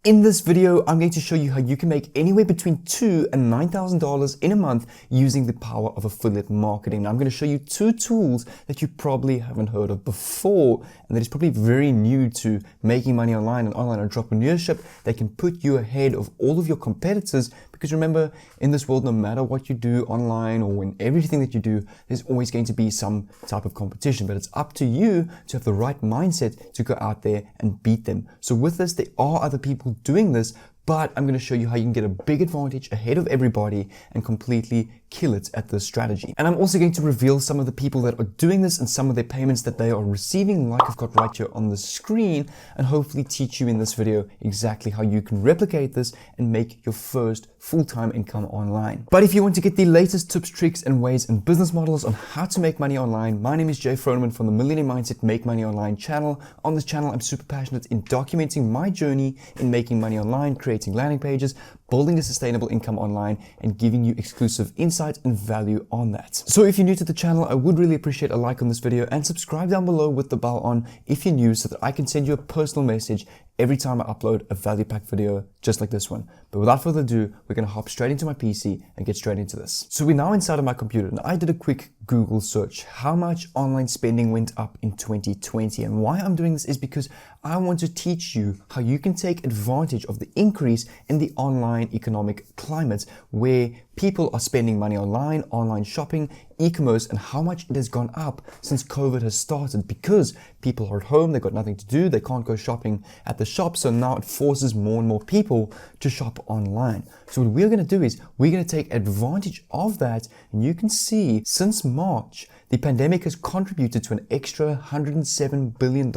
In this video, I'm going to show you how you can make anywhere between $2,000 and $9,000 in a month using the power of affiliate marketing. Now, I'm going to show you two tools that you probably haven't heard of before, and that is probably very new to making money online and online entrepreneurship. They can put you ahead of all of your competitors, because remember, in this world, no matter what you do online or in everything that you do, there's always going to be some type of competition, but it's up to you to have the right mindset to go out there and beat them. So with this, there are other people doing this, but I'm going to show you how you can get a big advantage ahead of everybody and completely kill it at this strategy. And I'm also going to reveal some of the people that are doing this and some of their payments that they are receiving, like I've got right here on the screen, and hopefully teach you in this video exactly how you can replicate this and make your first full-time income online. But if you want to get the latest tips, tricks, and ways and business models on how to make money online, my name is Jay Froneman from the Millionaire Mindset Make Money Online channel. On this channel, I'm super passionate in documenting my journey in making money online, creating landing pages, building a sustainable income online, and giving you exclusive insight and value on that. So if you're new to the channel, I would really appreciate a like on this video and subscribe down below with the bell on if you're new, so that I can send you a personal message every time I upload a value-packed video just like this one. But without further ado, we're going to hop straight into my PC and get straight into this. So we're now inside of my computer, and I did a quick Google search. How much online spending went up in 2020? And why I'm doing this is because I want to teach you how you can take advantage of the increase in the online economic climate, where people are spending money online, online shopping, e-commerce, and how much it has gone up since COVID has started, because people are at home, they've got nothing to do, they can't go shopping at the shop, so now it forces more and more people to shop online. So what we're going to do is we're going to take advantage of that, and you can see since March, the pandemic has contributed to an extra $107 billion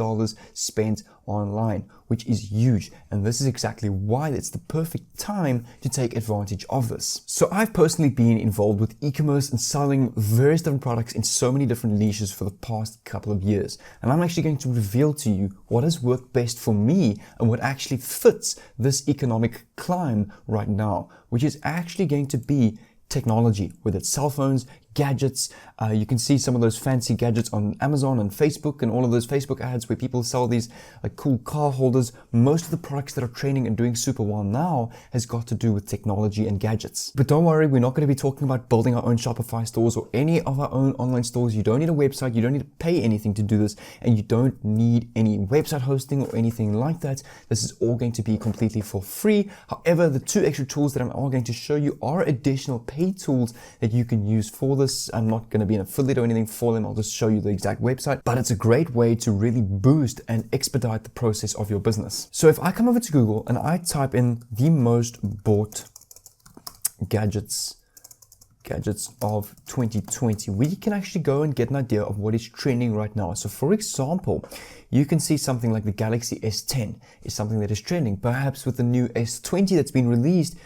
spent online, which is huge. And this is exactly why it's the perfect time to take advantage of this. So I've personally been involved with e-commerce and selling various different products in so many different niches for the past couple of years. And I'm actually going to reveal to you what has worked best for me and what actually fits this economic climb right now, which is actually going to be technology, whether it's cell phones, gadgets. You can see some of those fancy gadgets on Amazon and Facebook, and all of those Facebook ads where people sell these like cool car holders. Most of the products that are trending and doing super well now has got to do with technology and gadgets. But don't worry, we're not going to be talking about building our own Shopify stores or any of our own online stores. You don't need a website, you don't need to pay anything to do this, and you don't need any website hosting or anything like that. This is all going to be completely for free. However, the two extra tools that I'm going to show you are additional paid tools that you can use for this. I'm not going to be an affiliate or anything for them. I'll just show you the exact website, but it's a great way to really boost and expedite the process of your business. So if I come over to Google and I type in the most bought gadgets of 2020, we can actually go and get an idea of what is trending right now. So for example, you can see something like the Galaxy S10 is something that is trending. Perhaps with the new S20 that's been released,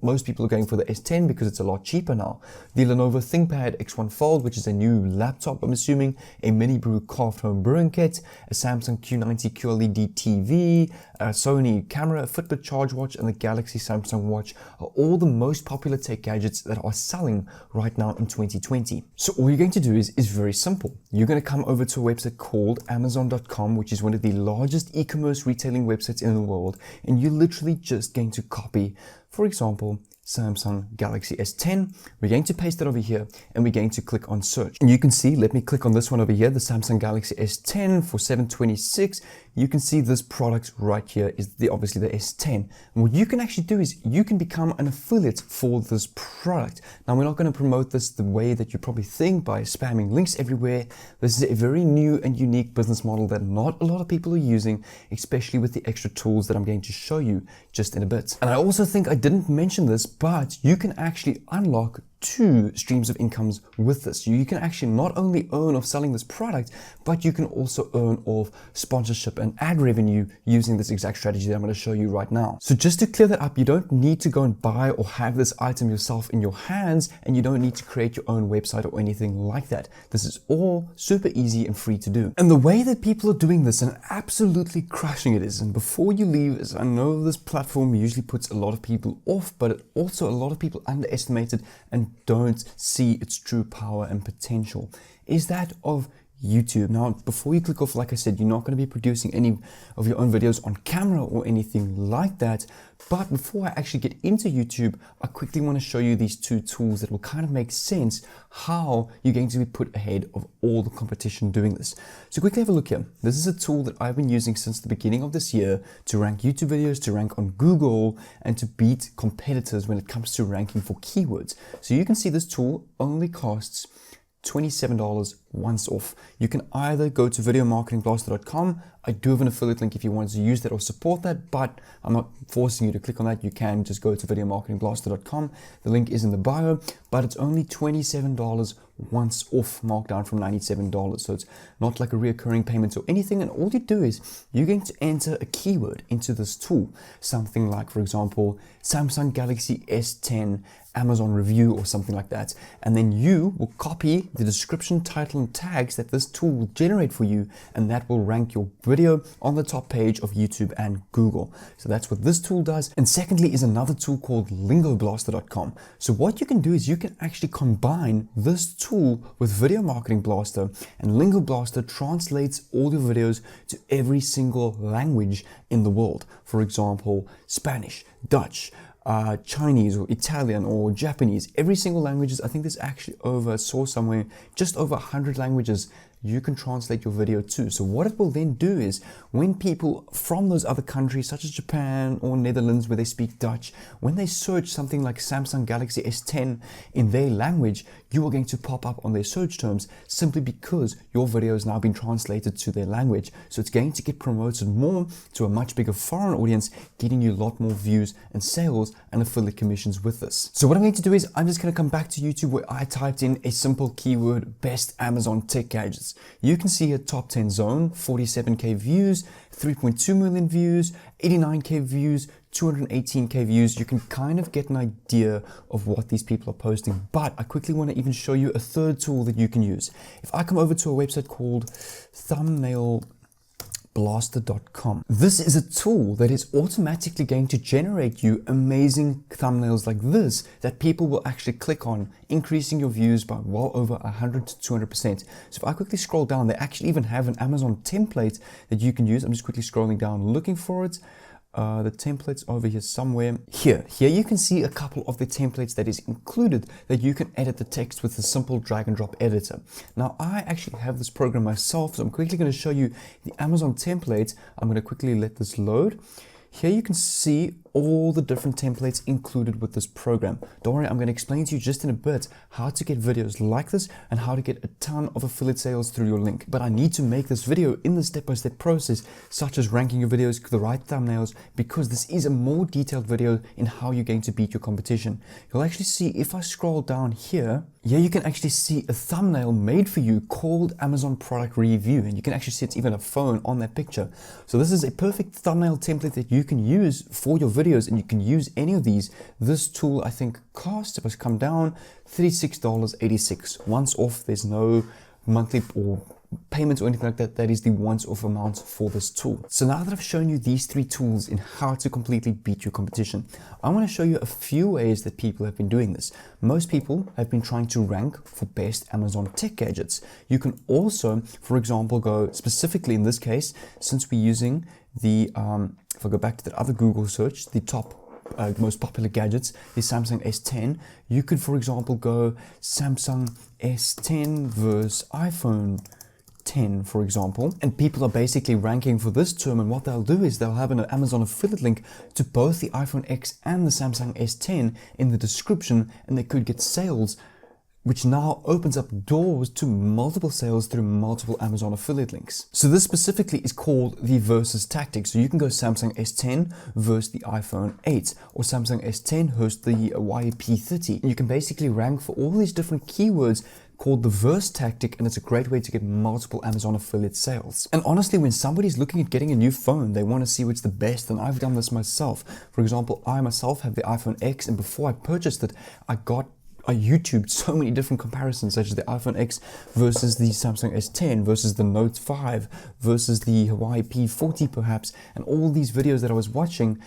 most people are going for the S10 because it's a lot cheaper now. The Lenovo ThinkPad X1 Fold, which is a new laptop, I'm assuming, a mini brew craft home brewing kit, a Samsung Q90 QLED TV, a Sony camera, a Fitbit charge watch, and the Galaxy Samsung watch are all the most popular tech gadgets that are selling right now in 2020. So all you're going to do is very simple. You're going to come over to a website called Amazon.com, which is one of the largest e-commerce retailing websites in the world, and you're literally just going to copy, for example, Samsung Galaxy S10. We're going to paste it over here, and we're going to click on search. And you can see, let me click on this one over here, the Samsung Galaxy S10 for $726. You can see this product right here is obviously the S10. And what you can actually do is you can become an affiliate for this product. Now, we're not going to promote this the way that you probably think, by spamming links everywhere. This is a very new and unique business model that not a lot of people are using, especially with the extra tools that I'm going to show you just in a bit. And I also think I didn't mention this, but you can actually unlock two streams of incomes with this. You can actually not only earn off selling this product, but you can also earn off sponsorship and ad revenue using this exact strategy that I'm going to show you right now. So just to clear that up, you don't need to go and buy or have this item yourself in your hands, and you don't need to create your own website or anything like that. This is all super easy and free to do. And the way that people are doing this and absolutely crushing it is, and before you leave, is I know this platform usually puts a lot of people off, but it also a lot of people underestimate it and don't see its true power and potential, is that of YouTube. Now, before you click off, like I said, you're not going to be producing any of your own videos on camera or anything like that. But before I actually get into YouTube, I quickly want to show you these two tools that will kind of make sense how you're going to be put ahead of all the competition doing this. So quickly have a look here. This is a tool that I've been using since the beginning of this year to rank YouTube videos, to rank on Google, and to beat competitors when it comes to ranking for keywords. So you can see this tool only costs $27 once off. You can either go to videomarketingblaster.com. I do have an affiliate link if you want to use that or support that, but I'm not forcing you to click on that. You can just go to videomarketingblaster.com. The link is in the bio, but it's only $27 once off, marked down from $97. So it's not like a reoccurring payment or anything. And all you do is you're going to enter a keyword into this tool. Something like, for example, Samsung Galaxy S10 Amazon review or something like that. And then you will copy the description, title, and tags that this tool will generate for you, and that will rank your video on the top page of YouTube and Google. So that's what this tool does. And secondly is another tool called lingoblaster.com. So what you can do is you can actually combine this tool with Video Marketing Blaster, and Lingo Blaster translates all your videos to every single language in the world. For example, Spanish, Dutch, Chinese or Italian or Japanese, every single languages. I think there's actually I saw somewhere just over 100 languages you can translate your video to. So what it will then do is when people from those other countries such as Japan or Netherlands where they speak Dutch, when they search something like Samsung Galaxy S10 in their language, you are going to pop up on their search terms simply because your video has now been translated to their language. So it's going to get promoted more to a much bigger foreign audience, getting you a lot more views and sales and affiliate commissions with this. So what I'm going to do is I'm just going to come back to YouTube where I typed in a simple keyword, best Amazon tech gadgets. You can see a top 10 zone, 47k views, 3.2 million views, 89k views, 218k views. You can kind of get an idea of what these people are posting, but I quickly want to even show you a third tool that you can use. If I come over to a website called thumbnailblaster.com, this is a tool that is automatically going to generate you amazing thumbnails like this that people will actually click on, increasing your views by well over 100 to 200%. So if I quickly scroll down, they actually even have an Amazon template that you can use. I'm just quickly scrolling down looking for it. The templates over here somewhere. Here you can see a couple of the templates that is included that you can edit the text with a simple drag and drop editor. Now I actually have this program myself, so I'm quickly going to show you the Amazon templates. I'm going to quickly let this load. Here you can see all the different templates included with this program. Don't worry, I'm going to explain to you just in a bit how to get videos like this and how to get a ton of affiliate sales through your link. But I need to make this video in the step-by-step process, such as ranking your videos, the right thumbnails, because this is a more detailed video in how you're going to beat your competition. You'll actually see if I scroll down here, you can actually see a thumbnail made for you called Amazon Product Review, and you can actually see it's even a phone on that picture. So this is a perfect thumbnail template that you can use for your videos, and you can use any of these. This tool I think costs, if I come down, $36.86 once off. There's no monthly or payments or anything like that. That is the once off amount for this tool. So now that I've shown you these three tools in how to completely beat your competition, I want to show you a few ways that people have been doing this. Most people have been trying to rank for best Amazon tech gadgets. You can also, for example, go specifically in this case, since we're using the if I go back to that other Google search, the top most popular gadgets is Samsung S10. You could, for example, go Samsung S10 versus iPhone 10, for example, and people are basically ranking for this term, and what they'll do is they'll have an Amazon affiliate link to both the iPhone X and the Samsung S10 in the description, and they could get sales, which now opens up doors to multiple sales through multiple Amazon affiliate links. So this specifically is called the versus tactic. So you can go Samsung S10 versus the iPhone 8 or Samsung S10 versus the YP30. And you can basically rank for all these different keywords called the verse tactic, and it's a great way to get multiple Amazon affiliate sales. And honestly, when somebody's looking at getting a new phone, they want to see what's the best, and I've done this myself. For example, I myself have the iPhone X, and before I purchased it, I YouTubed so many different comparisons, such as the iPhone X versus the Samsung S10 versus the Note 5 versus the Hawaii P40 perhaps, and all these videos that I was watching.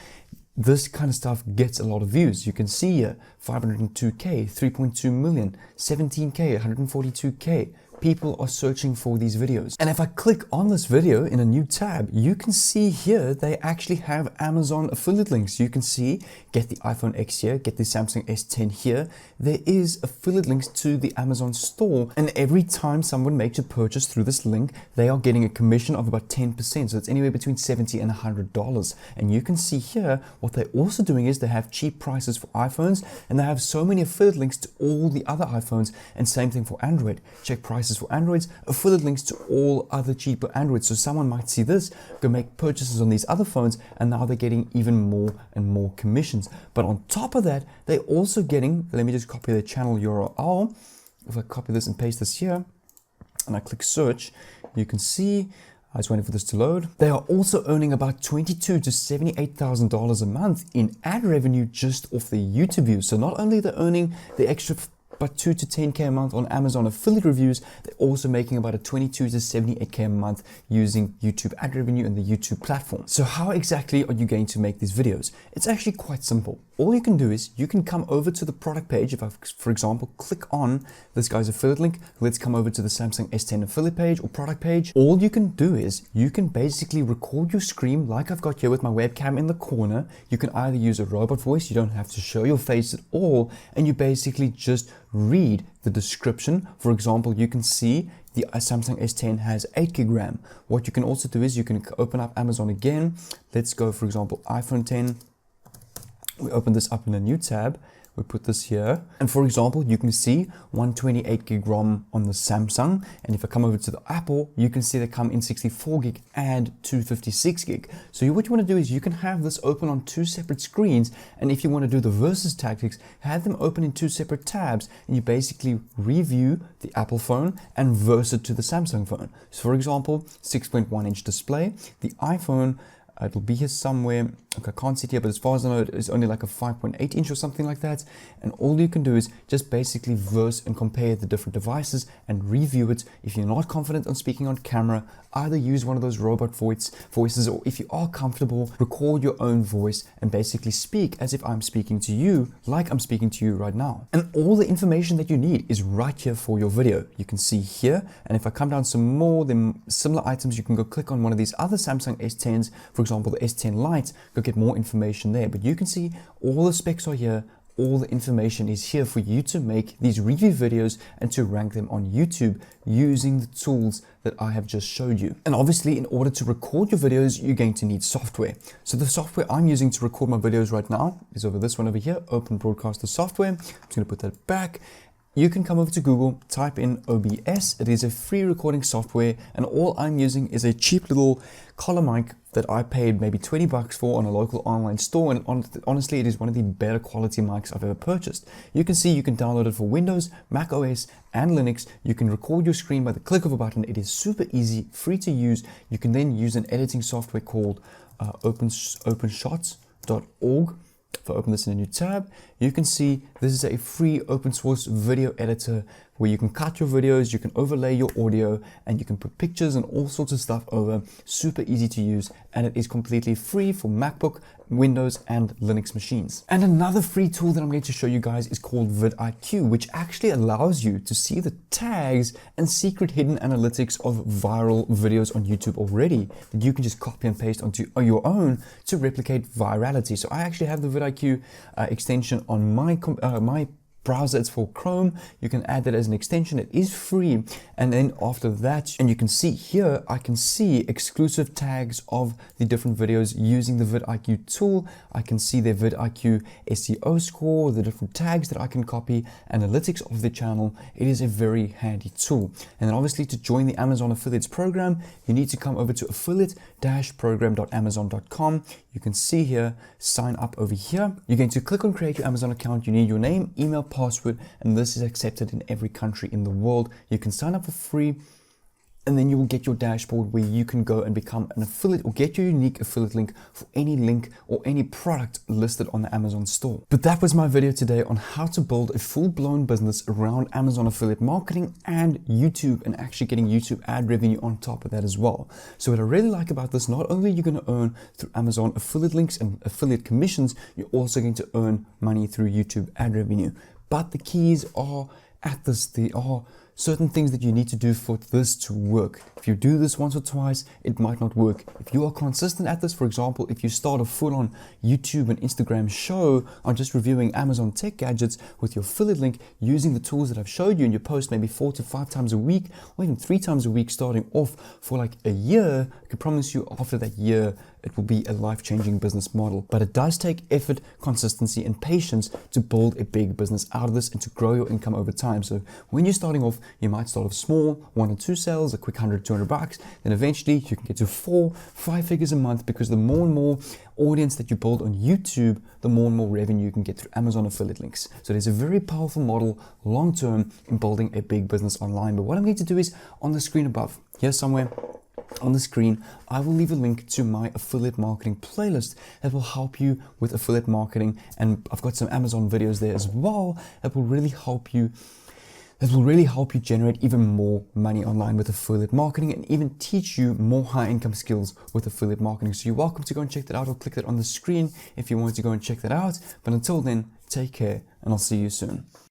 This kind of stuff gets a lot of views. You can see here 502k, 3.2 million, 17k, 142k, people are searching for these videos. And if I click on this video in a new tab, you can see here they actually have Amazon affiliate links. You can see get the iPhone X here, get the Samsung S10 here. There is affiliate links to the Amazon store, and every time someone makes a purchase through this link, they are getting a commission of about 10%. So it's anywhere between $70 and $100. And you can see here what they're also doing is they have cheap prices for iPhones, and they have so many affiliate links to all the other iPhones, and same thing for Android. Check prices for Androids, affiliate links to all other cheaper Androids. So someone might see this, go make purchases on these other phones, and now they're getting even more and more commissions. But on top of that, they're also getting, let me just copy their channel URL. If I copy this and paste this here, and I click search, you can see, I was waiting for this to load. They are also earning about $22,000 to $78,000 a month in ad revenue just off their YouTube views. So not only they're earning the extra about 2 to 10K a month on Amazon affiliate reviews, they're also making about a 22 to 78K a month using YouTube ad revenue and the YouTube platform. So how exactly are you going to make these videos? It's actually quite simple. All you can do is you can come over to the product page. If I, for example, click on this guy's affiliate link, let's come over to the Samsung S10 affiliate page or product page. All you can do is you can basically record your screen like I've got here with my webcam in the corner. You can either use a robot voice, you don't have to show your face at all, and you basically just read the description. For example, you can see the Samsung S10 has 8 gig RAM. What you can also do is you can open up Amazon again. Let's go, for example, iPhone 10. We open this up in a new tab. We put this here. And for example, you can see 128 gig ROM on the Samsung. And if I come over to the Apple, you can see they come in 64 gig and 256 gig. So what you want to do is you can have this open on 2 separate screens. And if you want to do the versus tactics, have them open in 2 separate tabs. And you basically review the Apple phone and verse it to the Samsung phone. So for example, 6.1 inch display, the iPhone, it'll be here somewhere. Okay, I can't see it here, but as far as I know, it's only like a 5.8 inch or something like that. And all you can do is just basically verse and compare the different devices and review it. If you're not confident on speaking on camera, either use one of those robot voices, or if you are comfortable, record your own voice and basically speak as if I'm speaking to you, like I'm speaking to you right now. And all the information that you need is right here for your video. You can see here, and if I come down some more, then similar items, you can go click on one of these other Samsung S10s, for example, the S10 Lite, go get more information there. But you can see all the specs are here. All the information is here for you to make these review videos and to rank them on YouTube using the tools that I have just showed you. And obviously, in order to record your videos, you're going to need software. So the software I'm using to record my videos right now is over this one over here, Open Broadcaster software. I'm just going to put that back. You can come over to Google, type in OBS. It is a free recording software, and all I'm using is a cheap little collar mic that I paid maybe 20 bucks for on a local online store, and honestly, it is one of the better quality mics I've ever purchased. You can see you can download it for Windows, Mac OS, and Linux. You can record your screen by the click of a button. It is super easy, free to use. You can then use an editing software called openshots.org. If I open this in a new tab, you can see this is a free open source video editor where you can cut your videos, you can overlay your audio, and you can put pictures and all sorts of stuff over. Super easy to use, and it is completely free for MacBook, Windows, and Linux machines. And another free tool that I'm going to show you guys is called vidIQ, which actually allows you to see the tags and secret hidden analytics of viral videos on YouTube already that you can just copy and paste onto your own to replicate virality. So I actually have the vidIQ extension on my browser. It's for Chrome. You can add that as an extension. It is free. And then after that, and you can see here, I can see exclusive tags of the different videos using the vidIQ tool. I can see their vidIQ SEO score, the different tags that I can copy, analytics of the channel. It is a very handy tool. And then obviously to join the Amazon Affiliates program, you need to come over to affiliate-program.amazon.com. You can see here, sign up over here. You're going to click on create your Amazon account. You need your name, email, password, and this is accepted in every country in the world. You can sign up for free, and then you will get your dashboard where you can go and become an affiliate or get your unique affiliate link for any link or any product listed on the Amazon store. But that was my video today on how to build a full-blown business around Amazon affiliate marketing and YouTube, and actually getting YouTube ad revenue on top of that as well. So what I really like about this, not only are you going to earn through Amazon affiliate links and affiliate commissions, you're also going to earn money through YouTube ad revenue. But the keys are at this, they are certain things that you need to do for this to work. If you do this once or twice, it might not work. If you are consistent at this, for example, if you start a full-on YouTube and Instagram show on just reviewing Amazon tech gadgets with your affiliate link using the tools that I've showed you, and you post maybe 4 to 5 times a week or even 3 times a week starting off for like a year, I can promise you after that year it will be a life-changing business model. But it does take effort, consistency, and patience to build a big business out of this and to grow your income over time. So when you're starting off, you might start off small, 1 or 2 sales, a quick $100, $200, then eventually you can get to 4, 5 figures a month, because the more and more audience that you build on YouTube, the more and more revenue you can get through Amazon affiliate links. So there's a very powerful model long-term in building a big business online. But what I'm going to do is on the screen above, here somewhere, on the screen, I will leave a link to my affiliate marketing playlist that will help you with affiliate marketing, and I've got some Amazon videos there as well that will really help you generate even more money online with affiliate marketing, and even teach you more high income skills with affiliate marketing. So you're welcome to go and check that out, or click that on the screen if you want to go and check that out. But until then, take care, and I'll see you soon.